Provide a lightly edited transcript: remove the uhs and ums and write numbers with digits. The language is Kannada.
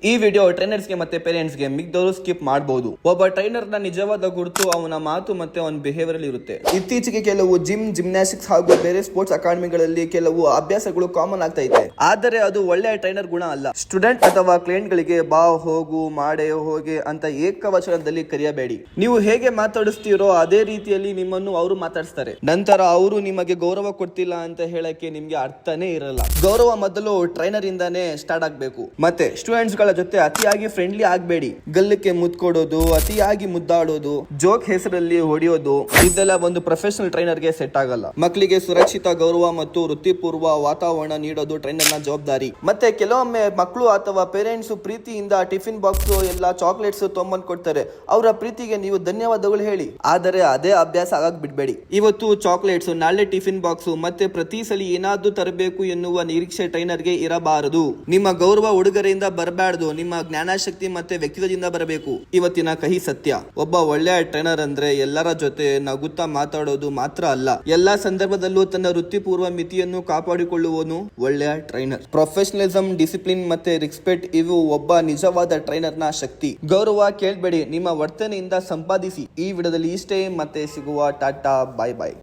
ಈ ವಿಡಿಯೋ ಟ್ರೈನರ್ಸ್ಗೆ ಮತ್ತೆ ಪೇರೆಂಟ್ಸ್ಗೆ ಮಿಕ್ದವರು ಸ್ಕಿಪ್ ಮಾಡಬಹುದು. ಒಬ್ಬ ಟ್ರೈನರ್ ನ ನಿಜವಾದ ಗುರುತು ಅವನ ಮಾತು ಮತ್ತೆ ಅವನ ಬಿಹೇವಿಯರ್ ಅಲ್ಲಿ ಇರುತ್ತೆ. ಇತ್ತೀಚೆಗೆ ಕೆಲವು ಜಿಮ್ನಾಸ್ಟಿಕ್ಸ್ ಹಾಗೂ ಬೇರೆ ಸ್ಪೋರ್ಟ್ಸ್ ಅಕಾಡೆಮಿಗಳಲ್ಲಿ ಕೆಲವು ಅಭ್ಯಾಸಗಳು ಕಾಮನ್ ಆಗ್ತಾ ಇದೆ. ಆದರೆ ಅದು ಒಳ್ಳೆಯ ಟ್ರೈನರ್ ಗುಣ ಅಲ್ಲ. ಸ್ಟೂಡೆಂಟ್ ಅಥವಾ ಕ್ಲೈಂಟ್ ಗಳಿಗೆ ಬಾ, ಹೋಗು, ಮಾಡೆ, ಹೋಗೆ ಅಂತ ಏಕವಚನದಲ್ಲಿ ಕರೆಯಬೇಡಿ. ನೀವು ಹೇಗೆ ಮಾತಾಡಿಸ್ತೀರೋ ಅದೇ ರೀತಿಯಲ್ಲಿ ನಿಮ್ಮನ್ನು ಅವರು ಮಾತಾಡಿಸ್ತಾರೆ. ನಂತರ ಅವರು ನಿಮಗೆ ಗೌರವ ಕೊಡ್ತಿಲ್ಲ ಅಂತ ಹೇಳಕ್ಕೆ ನಿಮ್ಗೆ ಅರ್ಥನೇ ಇರಲ್ಲ. ಗೌರವ ಮೊದಲು ಟ್ರೈನರ್ ಇಂದಾನೇ ಸ್ಟಾರ್ಟ್ ಆಗ್ಬೇಕು. ಮತ್ತೆ ಸ್ಟೂಡೆಂಟ್ಸ್ ಜೊತೆ ಅತಿಯಾಗಿ ಫ್ರೆಂಡ್ಲಿ ಆಗಬೇಡಿ. ಗಲ್ಲಕ್ಕೆ ಮುತ್ಕೊಡೋದು, ಅತಿಯಾಗಿ ಮುದ್ದಾಡೋದು, ಜೋಕ್ ಹೆಸರಲ್ಲಿ ಹೊಡೆಯೋದು ಇದೆಲ್ಲ ಒಂದು ಪ್ರೊಫೆಷನಲ್ ಟ್ರೈನರ್ ಗೆ ಸೆಟ್ ಆಗಲ್ಲ. ಮಕ್ಕಳಿಗೆ ಸುರಕ್ಷಿತ, ಗೌರವ ಮತ್ತು ವೃತ್ತಿಪೂರ್ವ ವಾತಾವರಣ ನೀಡೋದು ಟ್ರೈನರ್ ನ ಜವಾಬ್ದಾರಿ. ಮತ್ತೆ ಕೆಲವೊಮ್ಮೆ ಮಕ್ಕಳು ಅಥವಾ ಪೇರೆಂಟ್ಸ್ ಪ್ರೀತಿಯಿಂದ ಟಿಫಿನ್ ಬಾಕ್ಸ್ ಎಲ್ಲ ಚಾಕ್ಲೇಟ್ಸ್ ತೊಗೊಂಬಂದ್ ಕೊಡ್ತಾರೆ. ಅವರ ಪ್ರೀತಿಗೆ ನೀವು ಧನ್ಯವಾದಗಳು ಹೇಳಿ. ಆದರೆ ಅದೇ ಅಭ್ಯಾಸ ಆಗಕ್ ಬಿಡ್ಬೇಡಿ. ಇವತ್ತು ಚಾಕ್ಲೇಟ್ಸ್, ನಾಳೆ ಟಿಫಿನ್ ಬಾಕ್ಸ್, ಮತ್ತೆ ಪ್ರತಿ ಸಲ ಏನಾದ್ರೂ ತರಬೇಕು ಎನ್ನುವ ನಿರೀಕ್ಷೆ ಟ್ರೈನರ್ ಗೆ ಇರಬಾರದು. ನಿಮ್ಮ ಗೌರವ ಉಡುಗೊರೆಯಿಂದ ಬರಬಾರದು, ನಿಮ್ಮ ಜ್ಞಾನಶಕ್ತಿ ಮತ್ತೆ ವ್ಯಕ್ತಿತ್ವದಿಂದ ಬರಬೇಕು. ಇವತ್ತಿನ ಕಹಿ ಸತ್ಯ, ಒಬ್ಬ ಒಳ್ಳೆಯ ಟ್ರೈನರ್ ಅಂದ್ರೆ ಎಲ್ಲರ ಜೊತೆ ನಗುತ್ತಾ ಮಾತಾಡೋದು ಮಾತ್ರ ಅಲ್ಲ, ಎಲ್ಲಾ ಸಂದರ್ಭದಲ್ಲೂ ತನ್ನ ವೃತ್ತಿಪೂರ್ವ ಮಿತಿಯನ್ನು ಕಾಪಾಡಿಕೊಳ್ಳುವನು ಒಳ್ಳೆಯ ಟ್ರೈನರ್. ಪ್ರೊಫೆಷನಲಿಸಂ, ಡಿಸಿಪ್ಲಿನ್ ಮತ್ತೆ ರೆಸ್ಪೆಕ್ಟ್ ಇವು ಒಬ್ಬ ನಿಜವಾದ ಟ್ರೈನರ್ ನ ಶಕ್ತಿ. ಗೌರವ ಕೇಳಬೇಡಿ, ನಿಮ್ಮ ವರ್ತನೆಯಿಂದ ಸಂಪಾದಿಸಿ. ಈ ವಿಡಿಯೋದಲ್ಲಿ ಇಷ್ಟೇ, ಮತ್ತೆ ಸಿಗುವ. ಟಾಟಾ, ಬಾಯ್ ಬಾಯ್.